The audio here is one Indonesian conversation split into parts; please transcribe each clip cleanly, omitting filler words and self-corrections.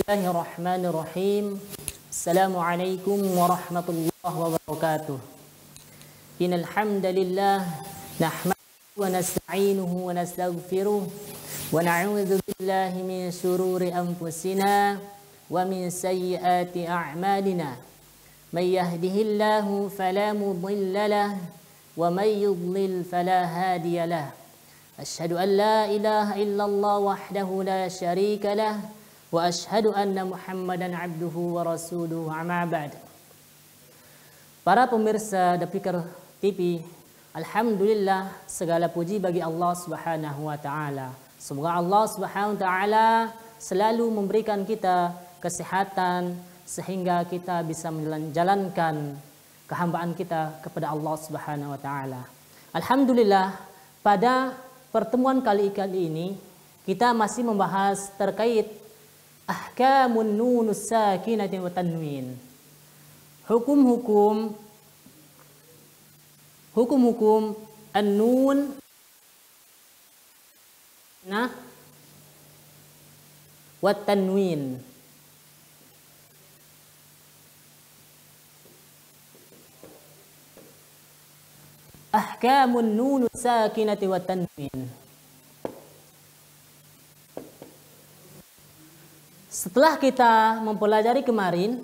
Bismillahirrahmanirrahim. Assalamualaikum warahmatullahi wabarakatuh. Innal hamdalillah nahmaduhu wa nasta'inuhu wa nastaghfiruh wa na'udzu billahi min shururi anfusina wa min sayyiati a'malina. May yahdihillahu fala mudilla lahu wa may yudlil fala hadiya lahu. Asyhadu an la ilaha illallah wahdahu la syarika lahu wa asyhadu anna Muhammadan abduhu wa rasuluhu, amma ba'd. Para pemirsa The Fikr TV, alhamdulillah segala puji bagi Allah Subhanahu wa taala. Semoga Allah Subhanahu wa taala selalu memberikan kita kesehatan sehingga kita bisa menjalankan kehambaan kita kepada Allah Subhanahu wa taala. Alhamdulillah, pada pertemuan kali ini kita masih membahas terkait ahkamun nunus sakinati wa tanwin. Hukum-hukum an-nun wa tanwin. Ahkamun nunus sakinati wa tanwin. Setelah kita mempelajari kemarin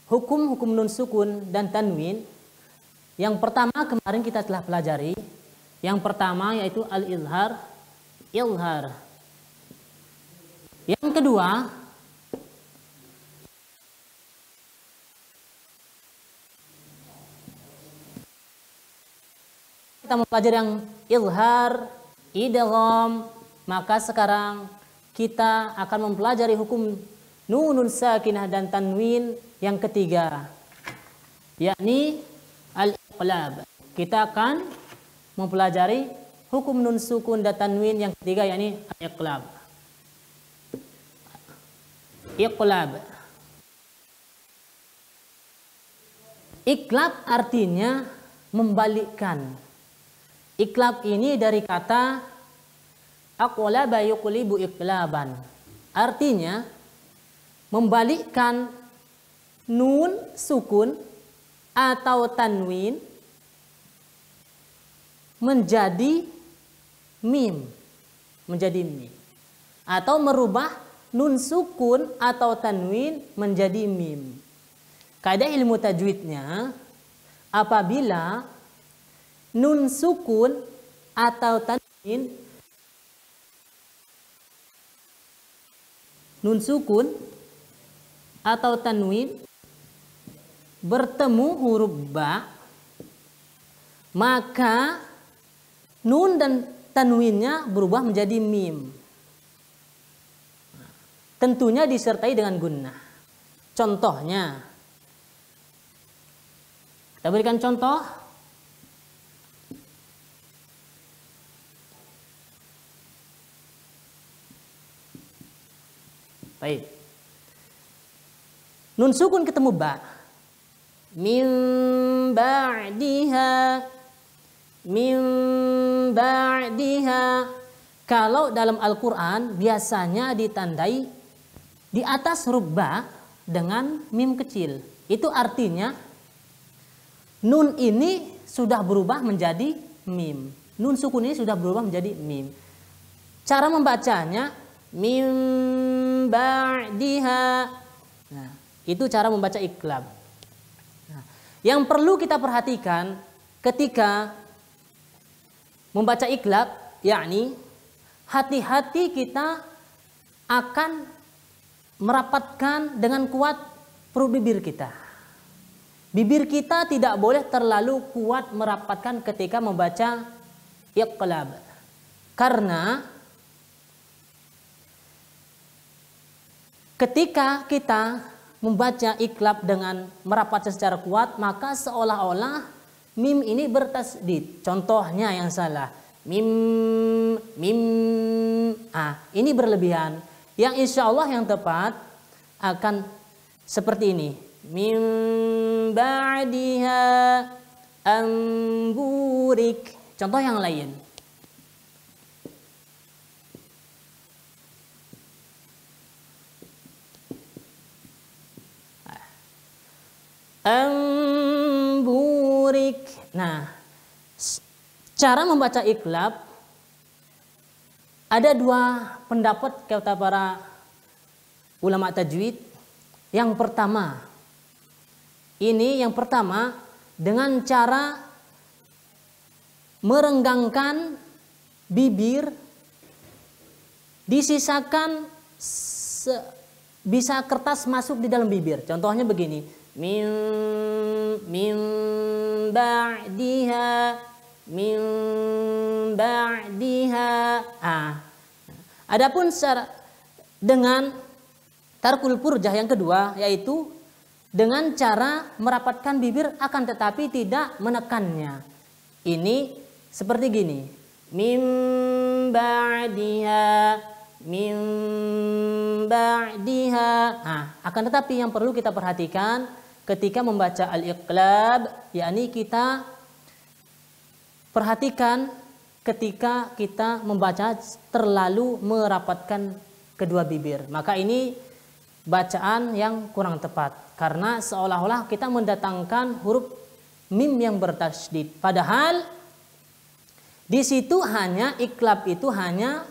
hukum-hukum nun sukun dan tanwin, yang pertama kemarin kita telah pelajari. Yang pertama yaitu al-izhar, ilhar. Yang kedua kita mempelajari yang izhar, idgham. Maka sekarang kita akan mempelajari hukum nunun sakinah dan tanwin yang ketiga, yakni al-iqlab. Kita akan mempelajari hukum nun sukun dan tanwin yang ketiga, yakni al-iqlab. Iqlab. Iqlab artinya membalikkan. Iqlab ini dari kata aqlaba yuqlibu iqlaban. Artinya membalikkan nun sukun atau tanwin menjadi mim, atau merubah nun sukun atau tanwin menjadi mim. Kaidah ilmu tajwidnya, apabila nun sukun atau tanwin bertemu huruf ba, maka nun dan tanwinnya berubah menjadi mim. Tentunya disertai dengan gunnah. Contohnya, kita berikan contoh. Baik. Nun sukun ketemu ba. Min ba'diha. Kalau dalam Al-Quran biasanya ditandai di atas huruf ba dengan mim kecil. Itu artinya nun ini sudah berubah menjadi mim. Nun sukun ini sudah berubah menjadi mim. Cara membacanya min ba'diha. Nah, itu cara membaca iqlab. Nah, yang perlu kita perhatikan ketika membaca iqlab, yakni hati-hati kita akan merapatkan dengan kuat perut bibir kita. Bibir kita tidak boleh terlalu kuat merapatkan ketika membaca iqlab. Karena ketika kita membaca iqlab dengan merapatkan secara kuat, maka seolah-olah mim ini bertasdid. Contohnya yang salah, mim. Ini berlebihan. Yang insya Allah yang tepat akan seperti ini. Mim ba'diha amburik. Contoh yang lain. Amburik. Nah, cara membaca iklab ada dua pendapat kata para ulama tajwid. Yang pertama dengan cara merenggangkan bibir, disisakan bisa kertas masuk di dalam bibir. Contohnya begini, min ba'diha. Adapun dengan tarkul purjah yang kedua, yaitu dengan cara merapatkan bibir akan tetapi tidak menekannya. Ini seperti gini, min ba'diha. Akan tetapi yang perlu kita perhatikan ketika membaca al-iqlab, yakni kita perhatikan ketika kita membaca terlalu merapatkan kedua bibir. Maka ini bacaan yang kurang tepat, karena seolah-olah kita mendatangkan huruf mim yang bertasydid. Padahal di situ hanya iklab itu hanya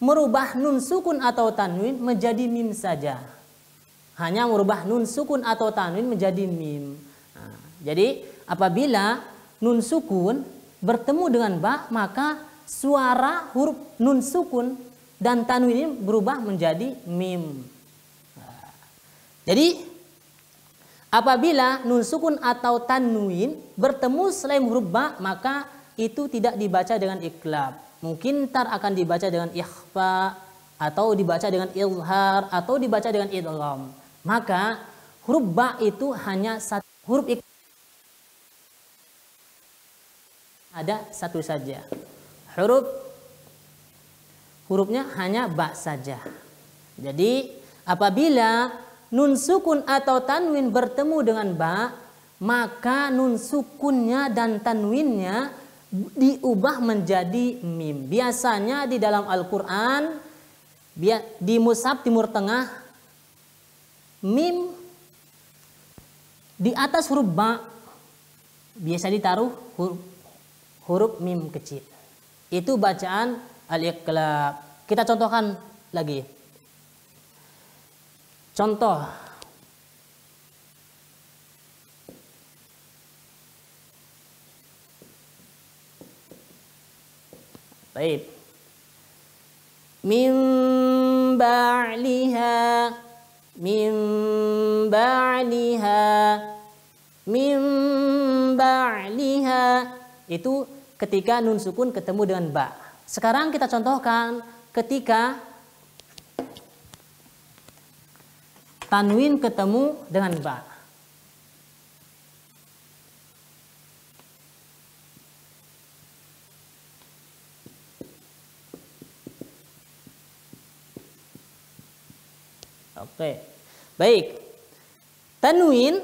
merubah nun sukun atau tanwin menjadi mim saja. Hanya merubah nun sukun atau tanwin menjadi mim. Jadi apabila nun sukun bertemu dengan ba, maka suara huruf nun sukun dan tanwin ini berubah menjadi mim. Jadi apabila nun sukun atau tanwin bertemu selain huruf ba, maka itu tidak dibaca dengan iklab. Mungkin ntar akan dibaca dengan ikhfa, atau dibaca dengan izhar, atau dibaca dengan idgham. Maka huruf ba itu hanya satu huruf iklab, ada satu saja. Hurufnya hanya ba saja. Jadi apabila nun sukun atau tanwin bertemu dengan ba, maka nun sukunnya dan tanwinnya diubah menjadi mim. Biasanya di dalam Al-Quran, di mushaf Timur Tengah, mim di atas huruf ba biasa ditaruh huruf mim kecil. Itu bacaan al-iqlab. Kita contohkan lagi. Contoh. Baik. Min ba'liha, min ba'liha, min ba'liha. Itu ketika nun sukun ketemu dengan ba. Sekarang kita contohkan ketika tanwin ketemu dengan ba. Oke. Baik. Tanwin,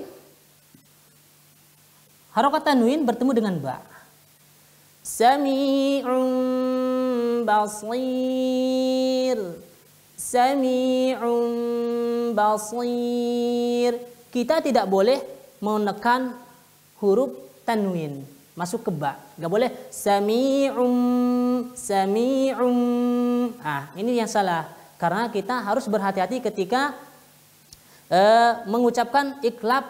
harokat tanwin bertemu dengan ba. Sami'un basir. Sami'un basir. Kita tidak boleh menekan huruf tanwin masuk ke ba. Enggak boleh sami'un. Ini yang salah. Karena kita harus berhati-hati ketika mengucapkan iklab.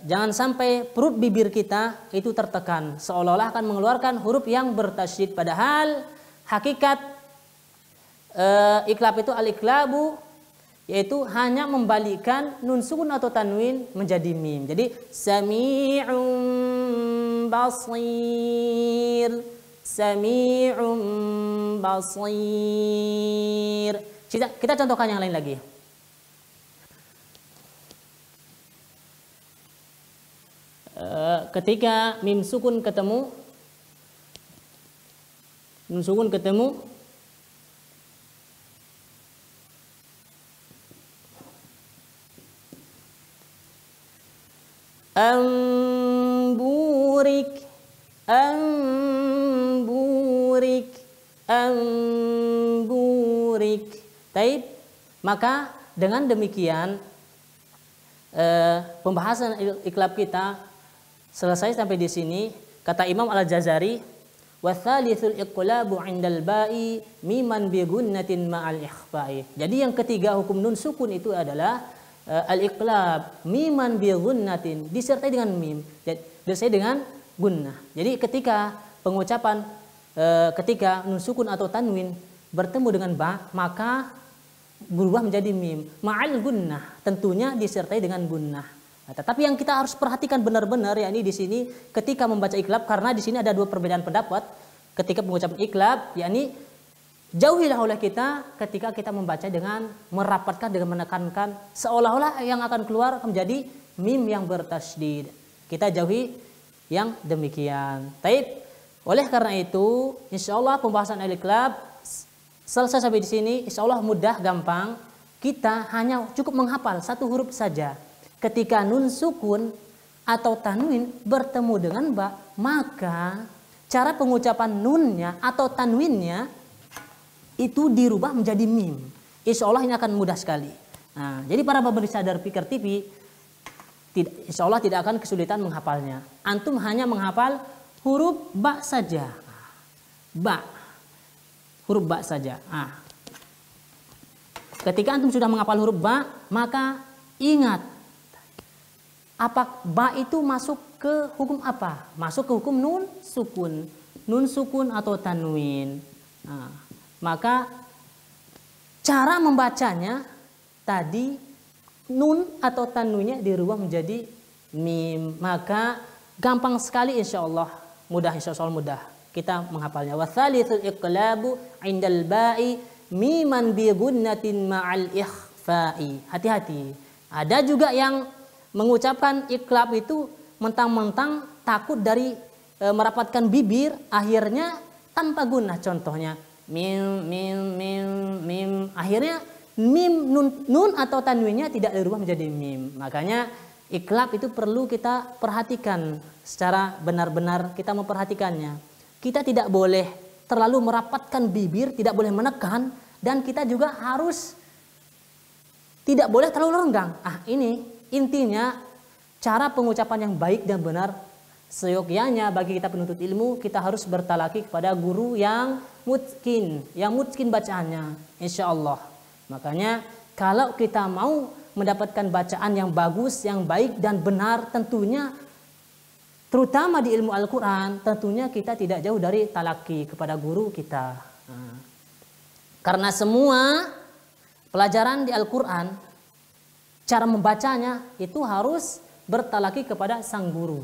Jangan sampai perut bibir kita itu tertekan, seolah-olah akan mengeluarkan huruf yang bertasydid. Padahal hakikat iklab itu al-iklabu, yaitu hanya membalikkan nun sukun atau tanwin menjadi mim. Jadi sami'un basir, sami'un basir. Kita contohkan yang lain lagi. Ketika mim sukun ketemu, nun sukun ketemu, amburik, amburik, amburik. Taib. Maka dengan demikian pembahasan iqlab kita selesai sampai di sini. Kata Imam Al-Jazari, wa tsalitsul iqlabu 'indal ba'i miman bi gunnatin ma'al ikhfa'i. Jadi yang ketiga hukum nun sukun itu adalah al-iqlab miman bi gunnatin, disertai dengan mim, disertai dengan gunnah. Jadi ketika pengucapan ketika nun sukun atau tanwin bertemu dengan ba, maka berubah menjadi mim ma'al gunnah, tentunya disertai dengan gunnah. Nah, tetapi yang kita harus perhatikan benar-benar yakni di sini ketika membaca iqlab, karena di sini ada dua perbedaan pendapat ketika pengucapan iqlab, yakni jauhilah oleh kita ketika kita membaca dengan merapatkan, dengan menekankan seolah-olah yang akan keluar menjadi mim yang bertasydid. Kita jauhi yang demikian. Taib. Oleh karena itu, insyaallah pembahasan al-iqlab selesai sampai di sini. Insyaallah mudah, gampang. Kita hanya cukup menghafal satu huruf saja. Ketika nun sukun atau tanwin bertemu dengan ba, maka cara pengucapan nunnya atau tanwinnya itu dirubah menjadi mim. Insya Allah ini akan mudah sekali. Nah, jadi para pemirsa dari Fikir TV, insya Allah tidak akan kesulitan menghafalnya. Antum hanya menghafal huruf ba saja. Ba. Huruf ba saja. Nah, ketika antum sudah menghafal huruf ba, maka ingat, apa ba itu masuk ke hukum apa? Masuk ke hukum nun sukun atau tanwin. Nah, maka cara membacanya tadi nun atau tanwinnya dirubah menjadi mim. Maka gampang sekali insyaallah, mudah, insyaallah mudah kita menghafalnya. Wa tsalitsul iqlabu 'indal ba'i miman bi gunnatin ma'al ikhfa'i. Hati-hati. Ada juga yang mengucapkan iqlab itu mentang-mentang takut dari merapatkan bibir, akhirnya tanpa gunnah. Contohnya mim mim mim mim, akhirnya mim nun atau tanwinnya tidak dirubah menjadi mim. Makanya iqlab itu perlu kita perhatikan secara benar-benar, kita memperhatikannya. Kita tidak boleh terlalu merapatkan bibir, tidak boleh menekan, dan kita juga harus tidak boleh terlalu renggang. Ini intinya cara pengucapan yang baik dan benar. Seyogyanya bagi kita penuntut ilmu, kita harus bertalaki kepada guru yang mutkin bacaannya, insya Allah. Makanya kalau kita mau mendapatkan bacaan yang bagus, yang baik dan benar, tentunya terutama di ilmu Al-Quran, tentunya kita tidak jauh dari talaki kepada guru kita. Karena semua pelajaran di Al-Quran, cara membacanya itu harus bertalaki kepada sang guru.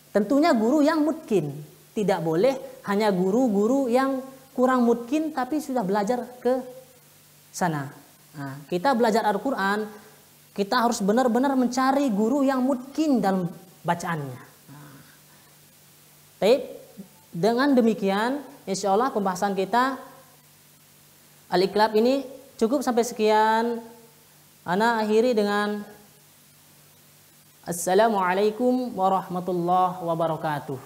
Tentunya guru yang mutkin. Tidak boleh hanya guru-guru yang kurang mutkin tapi sudah belajar ke sana. Nah, kita belajar Al-Quran, kita harus benar-benar mencari guru yang mutkin dalam bacaannya. Baik, dengan demikian insya Allah pembahasan kita al-iqlab ini cukup sampai sekian. Ana akhiri dengan Assalamualaikum warahmatullahi wabarakatuh.